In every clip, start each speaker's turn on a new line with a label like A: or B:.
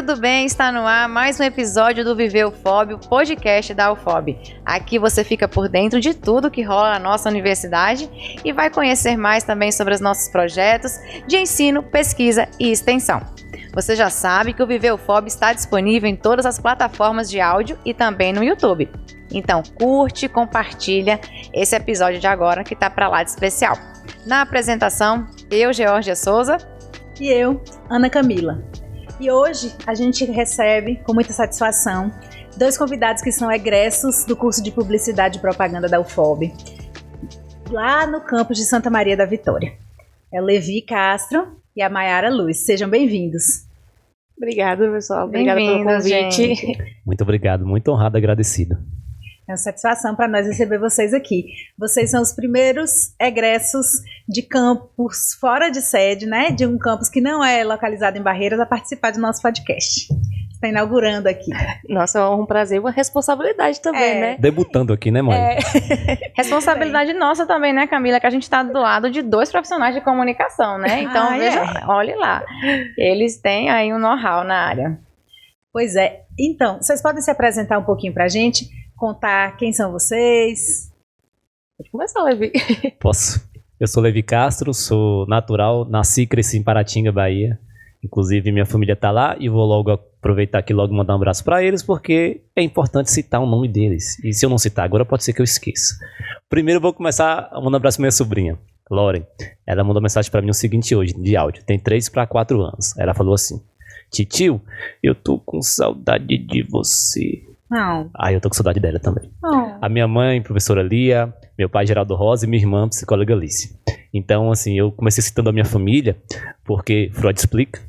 A: tudo bem? Está no ar mais um episódio do Viver UFOB, o podcast da UFOB. Aqui você fica por dentro de tudo que rola na nossa universidade e vai conhecer mais também sobre os nossos projetos de ensino, pesquisa e extensão. Você já sabe que o Viver UFOB está disponível em todas as plataformas de áudio e também no YouTube. Então curte e compartilha esse episódio de agora que tá para lá de especial. Na apresentação, eu, Georgia Souza.
B: E eu, Ana Camila. E hoje a gente recebe, com muita satisfação, dois convidados que são egressos do curso de Publicidade e Propaganda da UFOB, lá no campus de Santa Maria da Vitória. É o Levi Castro e a Mayara Luz. Sejam bem-vindos.
C: Obrigada, pessoal. Obrigada pelo convite.
A: Gente.
D: Muito obrigado, muito honrado e agradecido.
B: É uma satisfação para nós receber vocês aqui. Vocês são os primeiros egressos de campus fora de sede, né? De um campus que não é localizado em Barreiras, a participar do nosso podcast. Está inaugurando aqui.
C: Nossa, é um prazer e uma responsabilidade também, né?
D: Debutando aqui, né, mãe?
A: Responsabilidade nossa também, né, Camila? Que a gente está do lado de dois profissionais de comunicação, né? Então, olhe lá. Eles têm aí um know-how na área.
B: Pois é. Então, vocês podem se apresentar um pouquinho para a gente? Contar quem são vocês?
C: Pode começar, Levi.
D: Posso? Eu sou Levi Castro, sou natural, nasci e cresci em Paratinga, Bahia. Inclusive, minha família tá lá e vou logo aproveitar aqui logo mandar um abraço para eles, porque é importante citar o nome deles. E se eu não citar agora, pode ser que eu esqueça. Primeiro, eu vou começar mandando um abraço pra minha sobrinha, Lauren. Ela mandou mensagem para mim o seguinte hoje, de áudio. Tem 3 para 4 anos. Ela falou assim: Titio, eu tô com saudade de você.
B: Não.
D: Eu tô com saudade dela também.
B: Não.
D: A minha mãe, professora Lia, meu pai, Geraldo Rosa, e minha irmã, psicóloga Alice. Então, assim, eu comecei citando a minha família, porque Freud explica,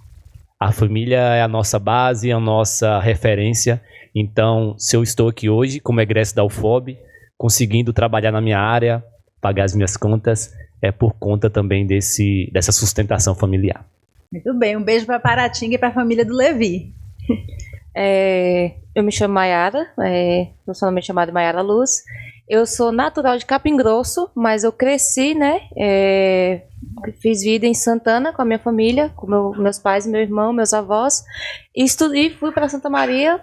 D: a família é a nossa base, a nossa referência. Então, se eu estou aqui hoje, como egresso da UFOB, conseguindo trabalhar na minha área, pagar as minhas contas, é por conta também dessa sustentação familiar.
B: Muito bem, um beijo para Paratinga e para a família do Levi.
C: Eu me chamo Mayara, profissionalmente chamada Mayara Luz. Eu sou natural de Capim Grosso, mas eu cresci, né? Fiz vida em Santana com a minha família, com meus pais, meu irmão, meus avós. E fui para Santa Maria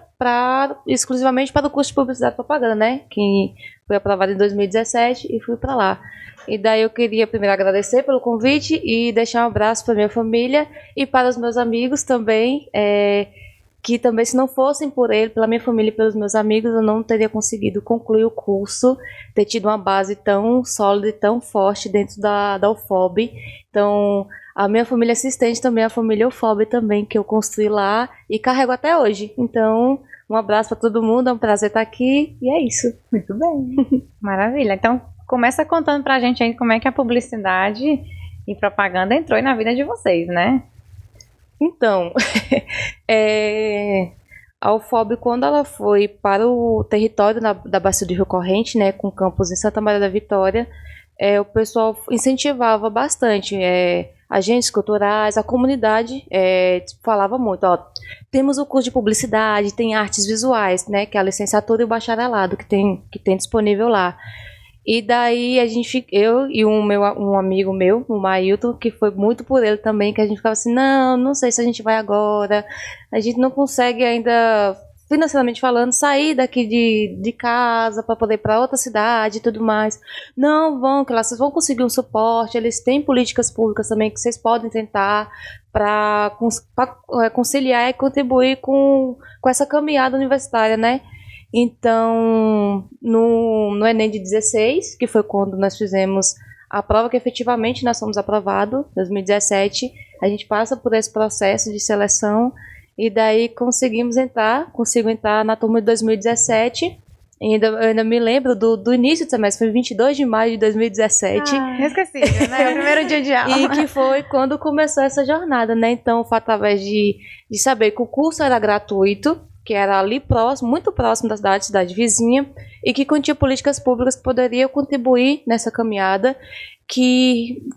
C: exclusivamente para o curso de Publicidade e Propaganda, né? Que foi aprovado em 2017 e fui para lá. E daí eu queria primeiro agradecer pelo convite e deixar um abraço para minha família e para os meus amigos também, que também, se não fossem por ele, pela minha família e pelos meus amigos, eu não teria conseguido concluir o curso, ter tido uma base tão sólida e tão forte dentro da UFOB. Então, a minha família assistente também, a família UFOB também, que eu construí lá e carrego até hoje. Então, um abraço para todo mundo, é um prazer estar aqui e é isso.
B: Muito bem.
A: Maravilha. Então, começa contando pra gente aí como é que a publicidade e propaganda entrou na vida de vocês, né?
C: Então, a UFOB, quando ela foi para o território da Bacia do Rio Corrente, né, com campus em Santa Maria da Vitória, o pessoal incentivava bastante, agentes culturais, a comunidade falava muito, temos o curso de publicidade, tem artes visuais, né, que é a licenciatura e o bacharelado que tem disponível lá. E daí eu e um amigo meu, o Mailton, que foi muito por ele também, que a gente ficava assim, não sei se a gente vai agora, a gente não consegue ainda, financeiramente falando, sair daqui de casa para poder ir para outra cidade e tudo mais. Não vão, que lá vocês vão conseguir um suporte, eles têm políticas públicas também que vocês podem tentar para conciliar e contribuir com essa caminhada universitária, né? Então, no Enem de 16, que foi quando nós fizemos a prova que efetivamente nós fomos aprovados, 2017, a gente passa por esse processo de seleção e daí consigo entrar na turma de 2017. Eu ainda me lembro do início do semestre, foi 22 de maio de 2017.
A: Esqueci, né? O primeiro dia de aula.
C: E que foi quando começou essa jornada, né? Então, foi através de saber que o curso era gratuito, que era ali próximo, muito próximo da cidade vizinha, e que continha políticas públicas que poderiam contribuir nessa caminhada, que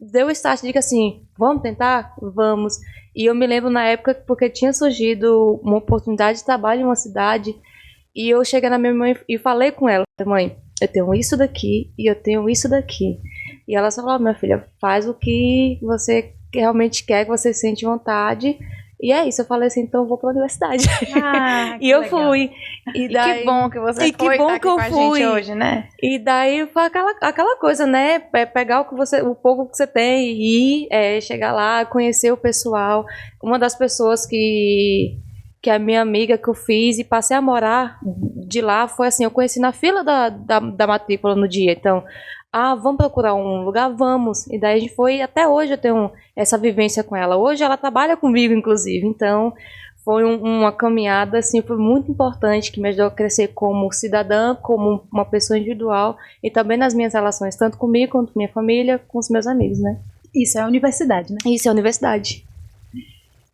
C: deu o start de que assim, vamos tentar? Vamos. E eu me lembro na época, porque tinha surgido uma oportunidade de trabalho em uma cidade, e eu cheguei na minha mãe e falei com ela, mãe, eu tenho isso daqui e eu tenho isso daqui. E ela só falou, minha filha, faz o que você realmente quer, que você sente vontade, E é isso, eu falei assim, então eu vou pra universidade.
B: Ah,
C: E eu
B: legal.
C: fui. E daí,
A: que bom que você
C: e que
A: foi
C: bom
A: tá aqui
C: que eu
A: com a
C: fui.
A: gente hoje, né?
C: E daí foi aquela coisa, né? Pegar o pouco que você tem e ir, chegar lá, conhecer o pessoal. Uma das pessoas que a minha amiga que eu fiz e passei a morar de lá foi assim, eu conheci na fila da matrícula no dia. Então, vamos procurar um lugar? Vamos. E daí a gente foi, até hoje eu tenho essa vivência com ela. Hoje ela trabalha comigo, inclusive. Então, foi uma caminhada, assim, foi muito importante, que me ajudou a crescer como cidadã, como uma pessoa individual, e também nas minhas relações, tanto comigo, quanto com minha família, com os meus amigos, né?
B: Isso é a universidade, né?
C: Isso é a universidade.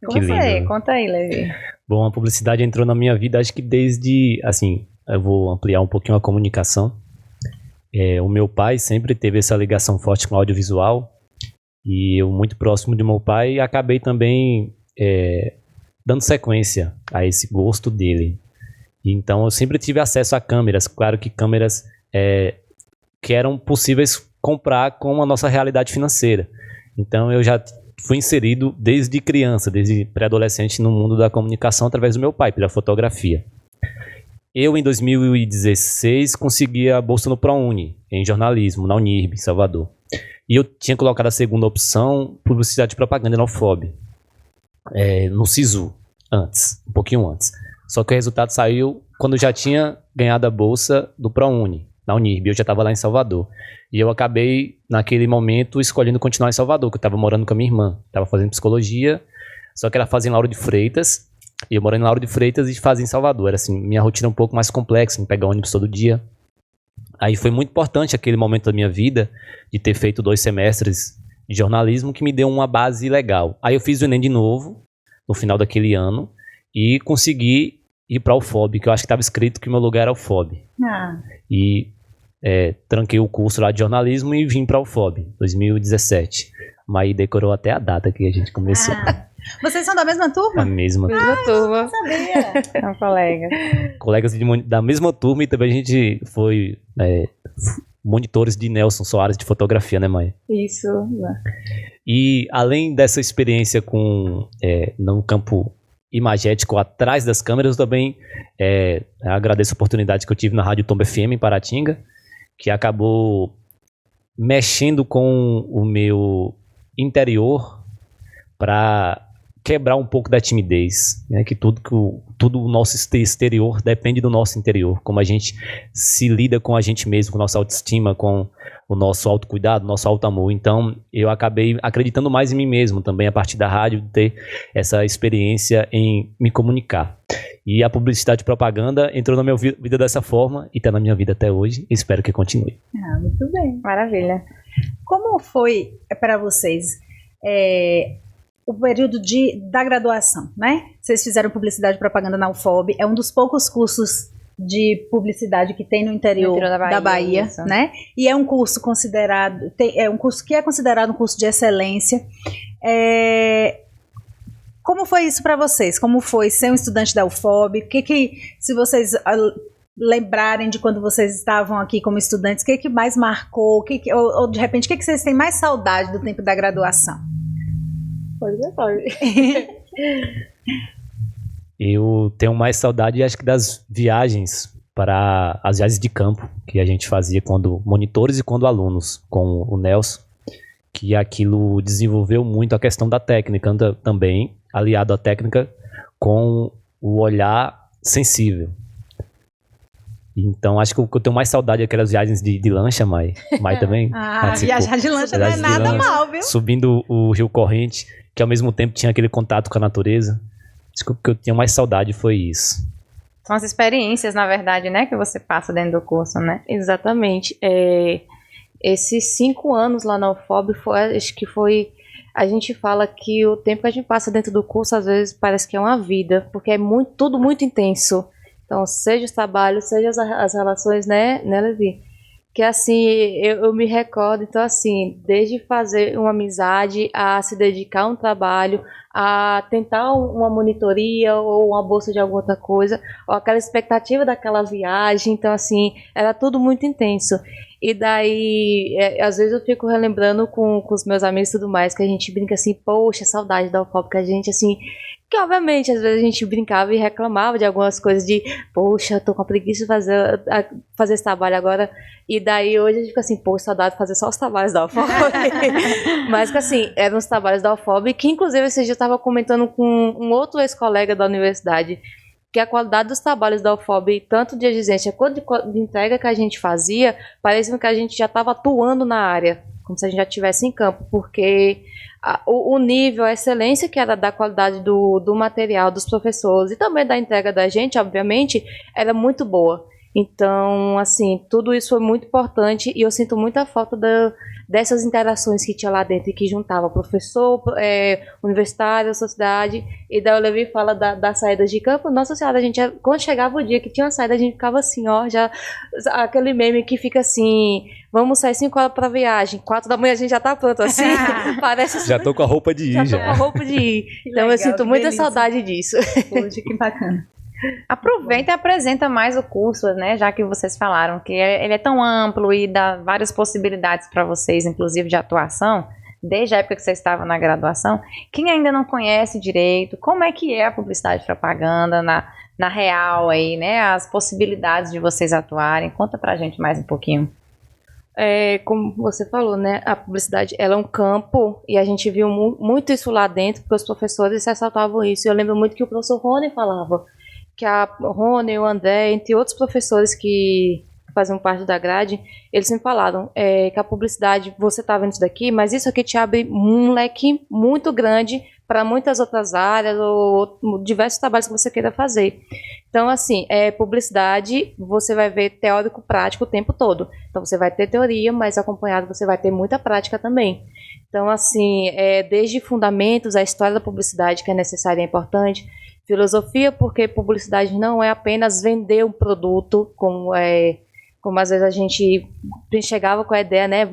A: Com você,
D: lindo.
A: conta aí, Levi.
D: Bom, a publicidade entrou na minha vida, acho que desde, assim, eu vou ampliar um pouquinho a comunicação. O meu pai sempre teve essa ligação forte com o audiovisual, e eu, muito próximo de meu pai, acabei também dando sequência a esse gosto dele. Então eu sempre tive acesso a câmeras, claro que câmeras que eram possíveis comprar com a nossa realidade financeira. Então eu já fui inserido desde criança, desde pré-adolescente no mundo da comunicação através do meu pai, pela fotografia. Eu, em 2016, consegui a bolsa no ProUni, em jornalismo, na Unirb, em Salvador. E eu tinha colocado a segunda opção, publicidade e propaganda na UFOB, no SISU, um pouquinho antes. Só que o resultado saiu quando eu já tinha ganhado a bolsa do ProUni, na Unirb. Eu já estava lá em Salvador. E eu acabei, naquele momento, escolhendo continuar em Salvador, que eu estava morando com a minha irmã. Estava fazendo psicologia, só que ela fazia em Lauro de Freitas. E eu morando em Lauro de Freitas e fazia em Salvador. Era assim, minha rotina um pouco mais complexa, em pegar ônibus todo dia. Aí foi muito importante aquele momento da minha vida, de ter feito 2 semestres de jornalismo, que me deu uma base legal. Aí eu fiz o Enem de novo, no final daquele ano, e consegui ir para a UFOB, que eu acho que estava escrito que o meu lugar era a UFOB. E tranquei o curso lá de jornalismo e vim para a UFOB, 2017. Mas decorou até a data que a gente começou.
B: Vocês são da mesma turma?
D: A mesma
C: turma.
B: Não sabia.
A: São colegas.
D: Colegas da mesma turma, e também a gente foi monitores de Nelson Soares de fotografia, né, mãe?
C: Isso.
D: E além dessa experiência no campo imagético atrás das câmeras, eu também agradeço a oportunidade que eu tive na Rádio Tomba FM em Paratinga, que acabou mexendo com o meu interior para quebrar um pouco da timidez, né? Que tudo o nosso exterior depende do nosso interior, como a gente se lida com a gente mesmo, com a nossa autoestima, com o nosso autocuidado, nosso auto-amor. Então eu acabei acreditando mais em mim mesmo também a partir da rádio, ter essa experiência em me comunicar. E a publicidade e propaganda entrou na minha vida dessa forma e está na minha vida até hoje. Espero que continue.
B: Muito bem.
A: Maravilha.
B: Como foi para vocês o período da graduação, né? Vocês fizeram publicidade e propaganda na UFOB, é um dos poucos cursos de publicidade que tem no interior da Bahia, né? E é um curso considerado, um curso que é considerado um curso de excelência. Como foi isso para vocês? Como foi ser um estudante da UFOB? Se vocês lembrarem de quando vocês estavam aqui como estudantes, o que mais marcou? Ou de repente, o que vocês têm mais saudade do tempo da graduação?
C: Pode.
D: Eu tenho mais saudade, acho que das viagens para as viagens de campo que a gente fazia quando monitores e quando alunos, com o Nelson, que aquilo desenvolveu muito a questão da técnica também, aliado à técnica com o olhar sensível. Então, acho que o que eu tenho mais saudade é aquelas viagens de lancha, Mai também.
B: Viajar de lancha não é nada mal, viu?
D: Subindo o Rio Corrente, que ao mesmo tempo tinha aquele contato com a natureza. Acho que o que eu tinha mais saudade foi isso.
A: São as experiências, na verdade, né, que você passa dentro do curso, né?
C: Exatamente. Esses 5 anos lá na UFOB, acho que foi... A gente fala que o tempo que a gente passa dentro do curso, às vezes, parece que é uma vida, porque é tudo muito intenso. Então, seja os trabalhos, seja as relações, né, Levi? Que, assim, eu me recordo, então, assim, desde fazer uma amizade, a se dedicar a um trabalho, a tentar uma monitoria ou uma bolsa de alguma outra coisa, ou aquela expectativa daquela viagem. Então, assim, era tudo muito intenso. E daí, às vezes eu fico relembrando com os meus amigos e tudo mais, que a gente brinca assim, poxa, saudade da UFOP, que a gente, assim, que obviamente, às vezes a gente brincava e reclamava de algumas coisas de, poxa, tô com preguiça de fazer esse trabalho agora. E daí hoje a gente fica assim, poxa, saudade de fazer só os trabalhos da UFOB. Mas que assim, eram os trabalhos da UFOB, que inclusive esse dia eu estava comentando com um outro ex-colega da universidade, que a qualidade dos trabalhos da UFOB, tanto de exigência quanto de entrega que a gente fazia, parecia que a gente já estava atuando na área, como se a gente já estivesse em campo, porque o nível, a excelência que era da qualidade do material dos professores e também da entrega da gente, obviamente, era muito boa. Então, assim, tudo isso foi muito importante e eu sinto muita falta dessas interações que tinha lá dentro e que juntava professor, universitário, sociedade. E daí o Levi fala das saídas de campo. Nossa Senhora, a gente, quando chegava o dia que tinha uma saída, a gente ficava assim, ó, já aquele meme que fica assim, vamos sair 5 horas pra viagem, 4 da manhã a gente já tá pronto, assim, parece...
D: Já tô com a roupa de ir,
C: já. Tô com a roupa de ir. Então legal, eu sinto muita saudade disso.
B: Poxa, que bacana.
A: Aproveita e apresenta mais o curso, né? Já que vocês falaram que ele é tão amplo e dá várias possibilidades para vocês, inclusive de atuação, desde a época que vocês estavam na graduação. Quem ainda não conhece direito, como é que é a publicidade e propaganda na real aí, né? As possibilidades de vocês atuarem. Conta pra gente mais um pouquinho.
C: Como você falou, né, a publicidade ela é um campo e a gente viu muito isso lá dentro, porque os professores ressaltavam isso. Eu lembro muito que o professor Rony falava, que a Rony, o André, entre outros professores que faziam parte da grade, eles sempre falaram que a publicidade, você está vendo isso daqui, mas isso aqui te abre um leque muito grande para muitas outras áreas ou diversos trabalhos que você queira fazer. Então, assim, publicidade, você vai ver teórico-prático o tempo todo. Então, você vai ter teoria, mas acompanhado você vai ter muita prática também. Então, assim, desde fundamentos, a história da publicidade, que é necessária e importante, filosofia, porque publicidade não é apenas vender um produto, como às vezes a gente chegava com a ideia, né?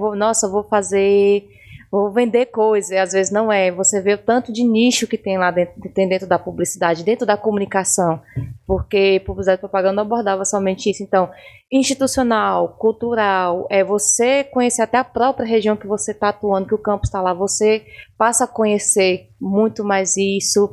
C: Vou vender coisa, e às vezes não é. Você vê o tanto de nicho que tem lá dentro da publicidade, dentro da comunicação, porque publicidade e propaganda não abordava somente isso. Então, institucional, cultural, você conhecer até a própria região que você está atuando, que o campus está lá, você passa a conhecer muito mais isso.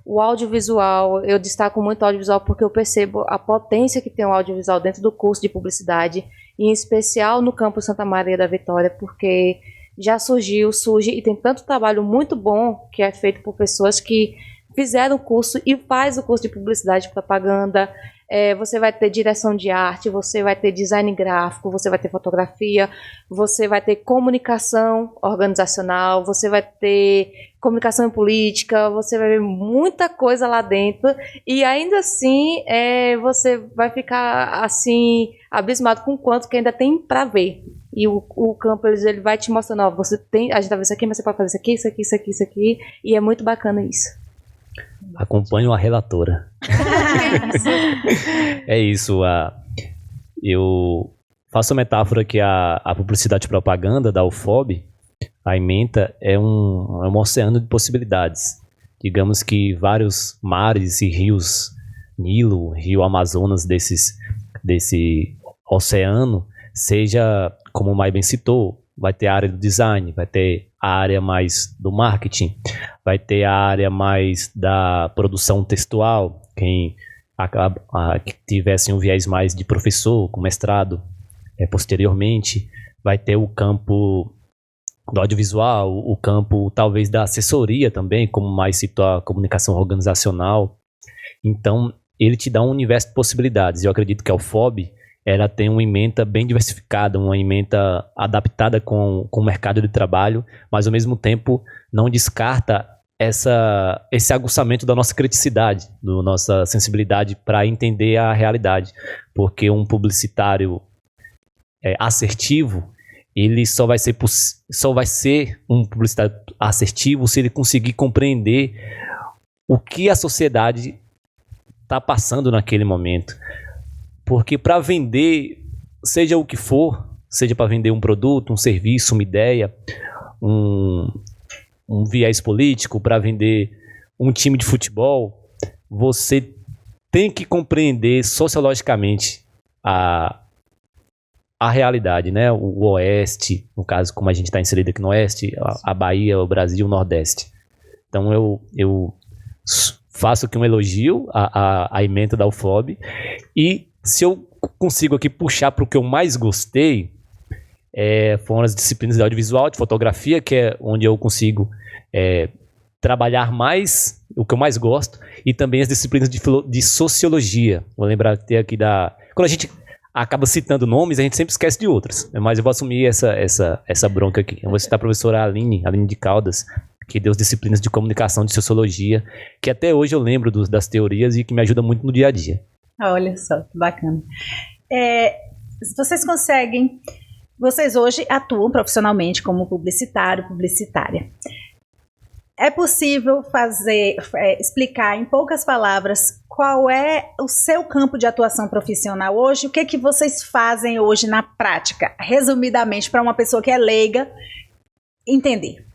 C: O audiovisual, eu destaco muito o audiovisual porque eu percebo a potência que tem o audiovisual dentro do curso de publicidade, em especial no campus Santa Maria da Vitória, porque já surge e tem tanto trabalho muito bom que é feito por pessoas que fizeram o curso e faz o curso de publicidade e propaganda. Você vai ter direção de arte, você vai ter design gráfico, você vai ter fotografia, você vai ter comunicação organizacional, você vai ter comunicação em política, você vai ver muita coisa lá dentro e ainda assim você vai ficar assim abismado com o quanto que ainda tem para ver. E o campo ele vai te mostrando, ó, a gente tá vendo isso aqui, mas você pode fazer isso aqui, e é muito bacana isso.
D: Acompanho a relatora. É isso. Eu faço a metáfora que a publicidade e propaganda da UFOB, a ementa, é um oceano de possibilidades. Digamos que vários mares e rios, Nilo, Rio Amazonas, desse oceano, seja, como o Mai bem citou, vai ter a área do design, vai ter a área mais do marketing, vai ter a área mais da produção textual, quem que tivesse um viés mais de professor, com mestrado, posteriormente, vai ter o campo do audiovisual, o campo talvez da assessoria também, como mais citou a comunicação organizacional. Então, ele te dá um universo de possibilidades. Eu acredito que a UFOB, ela tem uma ementa bem diversificada, uma ementa adaptada com o mercado de trabalho, mas ao mesmo tempo não descarta esse aguçamento da nossa criticidade, da nossa sensibilidade para entender a realidade. Porque um publicitário assertivo, ele só vai ser um publicitário assertivo se ele conseguir compreender o que a sociedade está passando naquele momento. Porque para vender, seja o que for, seja para vender um produto, um serviço, uma ideia, um viés político, para vender um time de futebol, você tem que compreender sociologicamente a realidade, né? O Oeste, no caso, como a gente está inserido aqui no Oeste, a Bahia, o Brasil, o Nordeste. Então eu faço aqui um elogio à ementa da UFOB, e se eu consigo aqui puxar para o que eu mais gostei, foram as disciplinas de audiovisual, de fotografia, que é onde eu consigo trabalhar mais, o que eu mais gosto, e também as disciplinas de sociologia. Vou lembrar aqui quando a gente acaba citando nomes, a gente sempre esquece de outros, mas eu vou assumir essa bronca aqui. Eu vou citar a professora Aline de Caldas, que deu as disciplinas de comunicação, de sociologia, que até hoje eu lembro das teorias e que me ajuda muito no dia a dia.
B: Olha só, que bacana. Vocês hoje atuam profissionalmente como publicitário, publicitária. É possível explicar em poucas palavras qual é o seu campo de atuação profissional hoje? O que vocês fazem hoje na prática? Resumidamente, para uma pessoa que é leiga entender.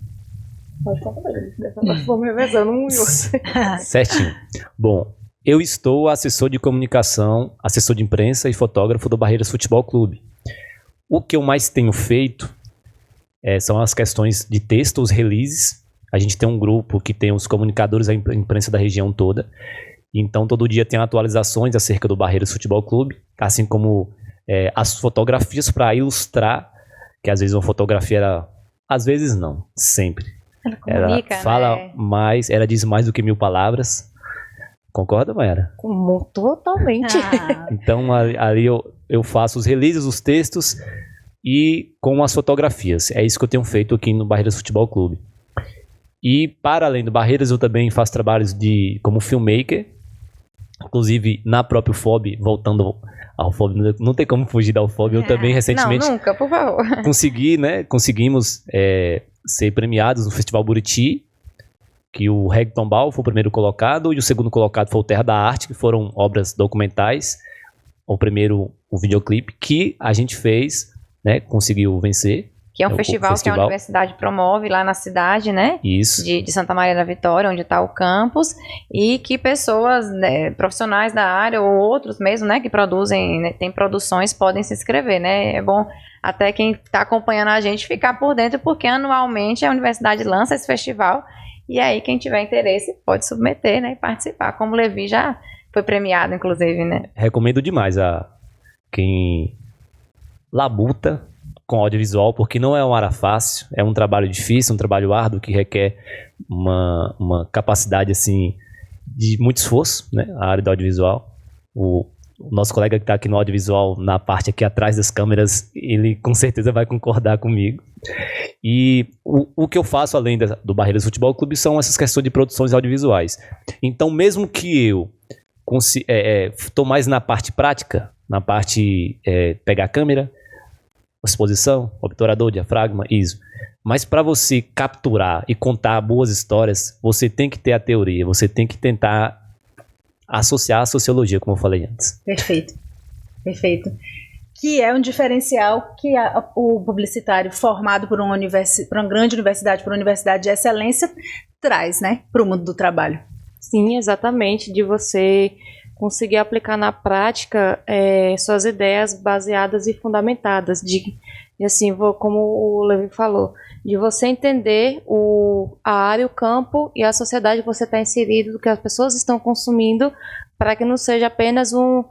C: Pode falar dessa vou me revezando um e outro.
D: Certinho. Bom, eu estou assessor de comunicação, assessor de imprensa e fotógrafo do Barreiras Futebol Clube. O que eu mais tenho feito são as questões de texto, os releases. A gente tem um grupo que tem os comunicadores da imprensa da região toda. Então, todo dia tem atualizações acerca do Barreiras Futebol Clube, assim como as fotografias para ilustrar, que às vezes uma fotografia era... Às vezes não, sempre.
A: Ela comunica,
D: fala mais, ela diz mais do que 1000 palavras. Concorda, Mayara?
C: Totalmente.
D: Então, ali eu faço os releases, os textos e com as fotografias. É isso que eu tenho feito aqui no Barreiras Futebol Clube. E, para além do Barreiras, eu também faço trabalhos como filmmaker. Inclusive, na própria UFOB, voltando ao UFOB, não tem como fugir da UFOB. Eu também, recentemente...
A: Não, nunca, por favor.
D: Conseguimos ser premiados no Festival Buriti, que o Reggaeton Ball foi o primeiro colocado e o segundo colocado foi o Terra da Arte, que foram obras documentais. O primeiro, o videoclipe, que a gente fez, né, conseguiu vencer.
A: Que é um festival que a universidade promove lá na cidade, né?
D: Isso.
A: De Santa Maria da Vitória, onde está o campus, e que pessoas, né, profissionais da área ou outros mesmo, né, que produzem, né, tem produções, podem se inscrever, né? É bom até quem está acompanhando a gente ficar por dentro, porque anualmente a universidade lança esse festival, e aí quem tiver interesse pode submeter, né, e participar, como o Levi já foi premiado, inclusive, né?
D: Recomendo demais a quem labuta com audiovisual, porque não é uma área fácil, é um trabalho difícil, um trabalho árduo que requer uma capacidade assim de muito esforço, né? A área do audiovisual. O nosso colega que está aqui no audiovisual, na parte aqui atrás das câmeras, ele com certeza vai concordar comigo. E o que eu faço além do Barreiras Futebol Clube são essas questões de produções audiovisuais. Então, mesmo que eu estou mais na parte prática, na parte pegar a câmera, exposição, obturador, diafragma, ISO. Mas para você capturar e contar boas histórias, você tem que ter a teoria, você tem que tentar associar a sociologia, como eu falei antes.
B: Perfeito, perfeito. Que é um diferencial que o publicitário formado por uma grande universidade, por uma universidade de excelência, traz, né, para o mundo do trabalho.
C: Sim, exatamente, de você conseguir aplicar na prática suas ideias baseadas e fundamentadas, assim, como o Levi falou, de você entender a área, o campo e a sociedade que você está inserido, do que as pessoas estão consumindo, para que não seja apenas um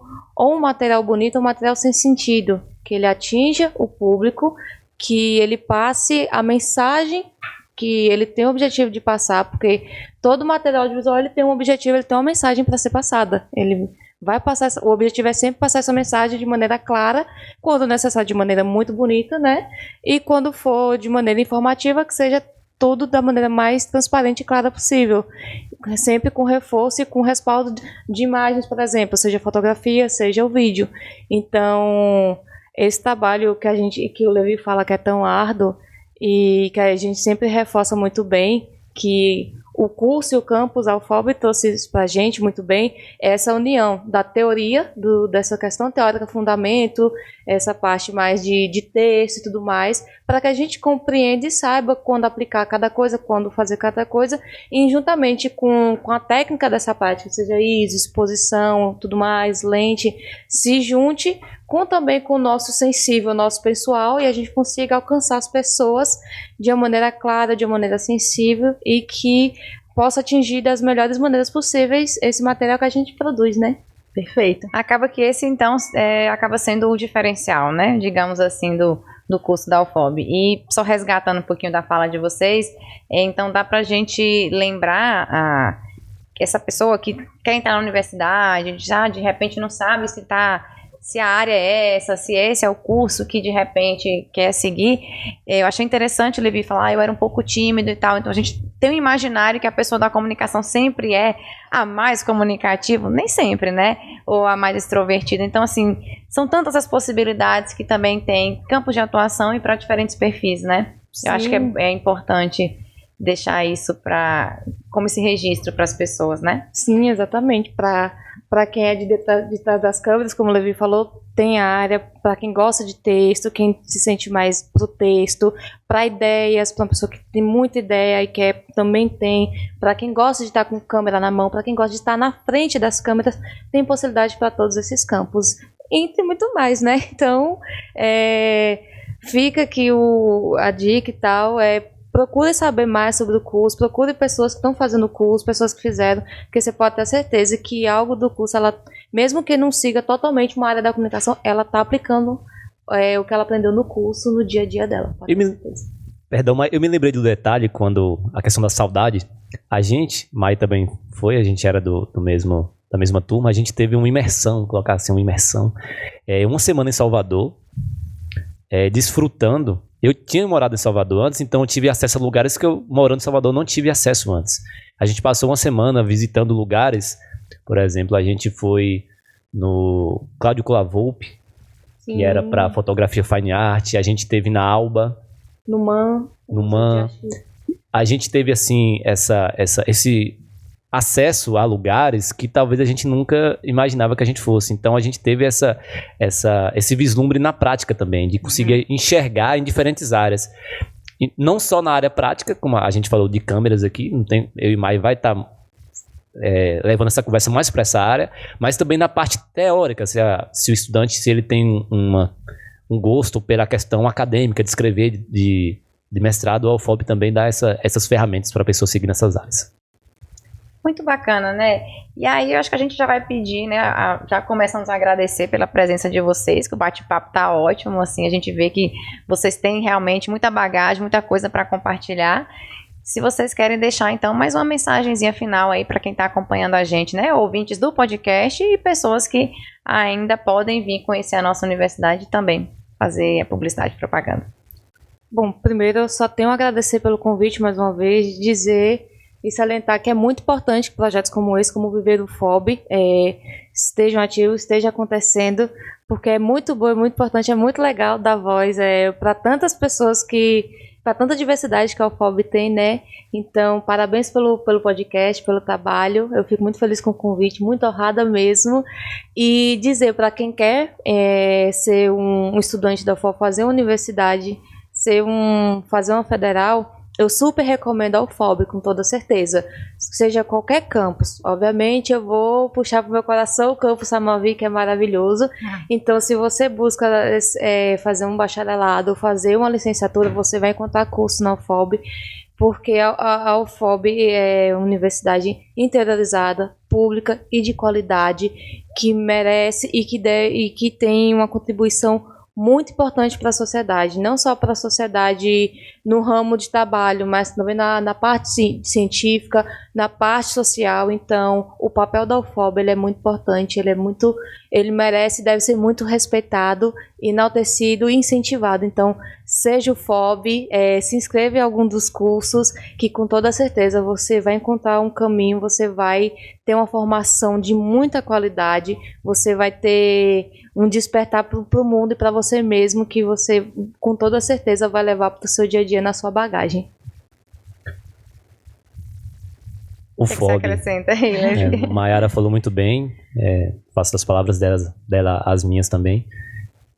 C: material bonito ou um material sem sentido, que ele atinja o público, que ele passe a mensagem que ele tem o objetivo de passar, porque todo material audiovisual ele tem um objetivo, ele tem uma mensagem para ser passada. Ele vai passar, o objetivo é sempre passar essa mensagem de maneira clara, quando necessário de maneira muito bonita, né? E quando for de maneira informativa, que seja tudo da maneira mais transparente e clara possível. Sempre com reforço e com respaldo de imagens, por exemplo, seja fotografia, seja o vídeo. Então, esse trabalho que o Levi fala que é tão árduo, e que a gente sempre reforça muito bem, que o curso e o campus, a UFOB trouxe isso para a gente muito bem, essa união da teoria, dessa questão teórica, fundamento, essa parte mais de texto e tudo mais, para que a gente compreenda e saiba quando aplicar cada coisa, quando fazer cada coisa, e juntamente com a técnica dessa prática, seja ISO, exposição, tudo mais, lente, se junte também com o nosso sensível, o nosso pessoal, e a gente consiga alcançar as pessoas de uma maneira clara, de uma maneira sensível e que possa atingir das melhores maneiras possíveis esse material que a gente produz, né?
B: Perfeito.
A: Acaba que esse, então, acaba sendo o diferencial, né? Digamos assim, do curso da UFOB. E só resgatando um pouquinho da fala de vocês, então dá pra gente lembrar que essa pessoa que quer entrar na universidade, já de repente não sabe se a área é essa, se esse é o curso que de repente quer seguir. Eu achei interessante o Levi falar, eu era um pouco tímido e tal, então a gente tem um imaginário que a pessoa da comunicação sempre é a mais comunicativa, nem sempre, né? Ou a mais extrovertida. Então, assim, são tantas as possibilidades que também tem campos de atuação e para diferentes perfis, né?
C: Sim.
A: Eu acho que é importante deixar isso como esse registro para as pessoas, né?
C: Sim, exatamente. Para quem é de trás das câmeras, como o Levi falou, tem a área para quem gosta de texto, quem se sente mais pro texto, para ideias, para uma pessoa que tem muita ideia e quer também tem, para quem gosta de estar com câmera na mão, para quem gosta de estar na frente das câmeras, tem possibilidade para todos esses campos. Entre muito mais, né? Então, fica aqui a dica e tal, procure saber mais sobre o curso, procure pessoas que estão fazendo o curso, pessoas que fizeram, porque você pode ter certeza que algo do curso, ela, mesmo que não siga totalmente uma área da comunicação, ela está aplicando o que ela aprendeu no curso, no dia a dia dela.
D: Perdão, mas eu me lembrei do detalhe quando a questão da saudade, a gente, Mai também foi, a gente era da mesma turma, a gente teve uma imersão, colocar assim, uma imersão, uma semana em Salvador, desfrutando. Eu tinha morado em Salvador antes, então eu tive acesso a lugares que eu, morando em Salvador, não tive acesso antes. A gente passou uma semana visitando lugares, por exemplo, a gente foi no Cláudio Colavolpe, que era para fotografia fine art, a gente teve na Alba,
C: no MAN.
D: A gente teve assim, esse acesso a lugares que talvez a gente nunca imaginava que a gente fosse. Então a gente teve esse vislumbre na prática também, de conseguir enxergar em diferentes áreas. E não só na área prática, como a gente falou de câmeras aqui, eu e Mai vai estar levando essa conversa mais para essa área, mas também na parte teórica, se o estudante, se ele tem um gosto pela questão acadêmica de escrever, de mestrado, a UFOB também dá essas ferramentas para a pessoa seguir nessas áreas.
A: Muito bacana, né? E aí eu acho que a gente já vai pedir, né? Já começamos a agradecer pela presença de vocês, que o bate-papo tá ótimo, assim, a gente vê que vocês têm realmente muita bagagem, muita coisa para compartilhar. Se vocês querem deixar, então, mais uma mensagenzinha final aí para quem está acompanhando a gente, né? Ouvintes do podcast e pessoas que ainda podem vir conhecer a nossa universidade e também fazer a publicidade e propaganda.
C: Bom, primeiro eu só tenho a agradecer pelo convite mais uma vez, dizer e salientar que é muito importante que projetos como esse, como o Viver do FOB, estejam ativos, estejam acontecendo, porque é muito bom, é muito importante, é muito legal dar voz para tantas pessoas para tanta diversidade que a UFOB tem, né? Então, parabéns pelo podcast, pelo trabalho. Eu fico muito feliz com o convite, muito honrada mesmo. E dizer para quem quer ser um estudante da UFOB, fazer uma universidade, fazer uma federal, eu super recomendo a UFOB, com toda certeza. Seja qualquer campus. Obviamente, eu vou puxar para o meu coração o campus Samavi, que é maravilhoso. Então, se você busca fazer um bacharelado ou fazer uma licenciatura, você vai encontrar curso na UFOB, porque a UFOB é uma universidade interiorizada, pública e de qualidade, que merece e que tem uma contribuição muito importante para a sociedade, não só para a sociedade no ramo de trabalho, mas também na parte científica, na parte social. Então, o papel da UFOB ele é muito importante, ele merece, deve ser muito respeitado, enaltecido e incentivado. Então, seja o UFOB, se inscreva em algum dos cursos, que com toda certeza você vai encontrar um caminho, você vai ter uma formação de muita qualidade, você vai ter um despertar para o mundo e para você mesmo, que você com toda certeza vai levar para o seu dia a dia na sua bagagem.
D: O FOB,
A: acrescenta aí, né?
D: Mayara falou muito bem, faço das palavras dela as minhas também.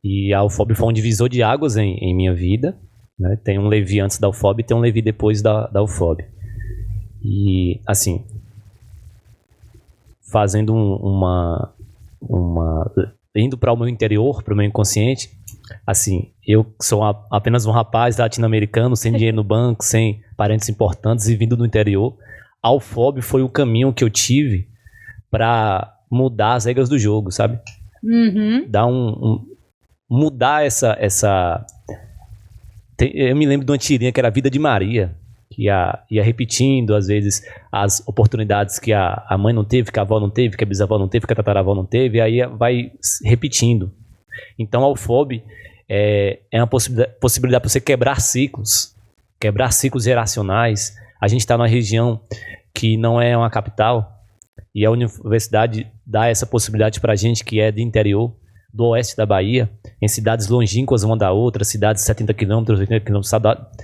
D: E a UFOB foi um divisor de águas em minha vida, né? Tem um Levi antes da UFOB e tem um Levi depois da UFOB. E, assim, fazendo indo para o meu interior, para o meu inconsciente, assim, eu sou apenas um rapaz latino-americano, sem dinheiro no banco, sem parentes importantes e vindo do interior. A UFOB foi o caminho que eu tive para mudar as regras do jogo, sabe? Dar mudar essa... Eu me lembro de uma tirinha que era a Vida de Maria, que ia repetindo, às vezes, as oportunidades que a mãe não teve, que a avó não teve, que a bisavó não teve, que a tataravó não teve, e aí vai repetindo. Então a UFOB é uma possibilidade para você quebrar ciclos geracionais. A gente está numa região que não é uma capital, e a universidade dá essa possibilidade para a gente que é do interior, do oeste da Bahia, em cidades longínquas uma da outra, cidades de 70 quilômetros, 80 quilômetros,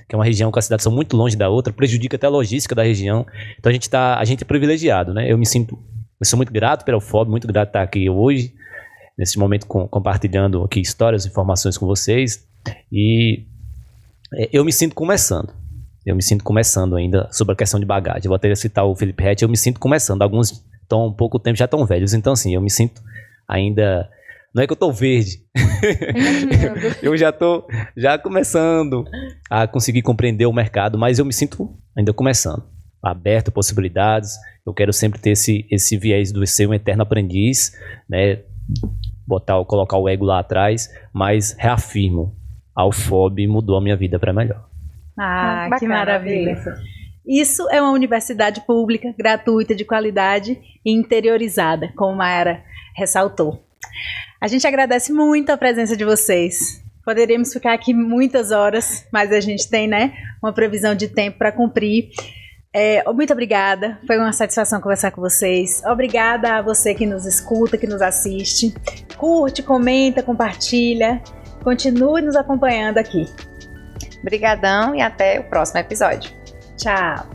D: que é uma região que as cidades são muito longe da outra, prejudica até a logística da região. Então a gente é privilegiado, né? Eu sou muito grato pela UFOB, muito grato por estar aqui hoje, nesse momento compartilhando aqui histórias, informações com vocês, e eu me sinto começando. Eu me sinto começando ainda sobre a questão de bagagem. Eu vou até citar o Felipe Rett, eu me sinto começando. Alguns estão há um pouco tempo, já estão velhos. Então, assim, eu me sinto ainda... Não é que eu tô verde. Eu já tô começando a conseguir compreender o mercado, mas eu me sinto ainda começando. Aberto a possibilidades. Eu quero sempre ter esse viés do ser um eterno aprendiz, né? Colocar o ego lá atrás, mas reafirmo, a UFOB mudou a minha vida para melhor.
B: Bacana, que maravilha. Isso é uma universidade pública, gratuita, de qualidade e interiorizada, como a Mayara ressaltou. A gente agradece muito a presença de vocês. Poderíamos ficar aqui muitas horas, mas a gente tem, né, uma previsão de tempo para cumprir. Muito obrigada, foi uma satisfação conversar com vocês. Obrigada a você que nos escuta, que nos assiste. Curte, comenta, compartilha. Continue nos acompanhando aqui.
A: Obrigadão e até o próximo episódio.
B: Tchau.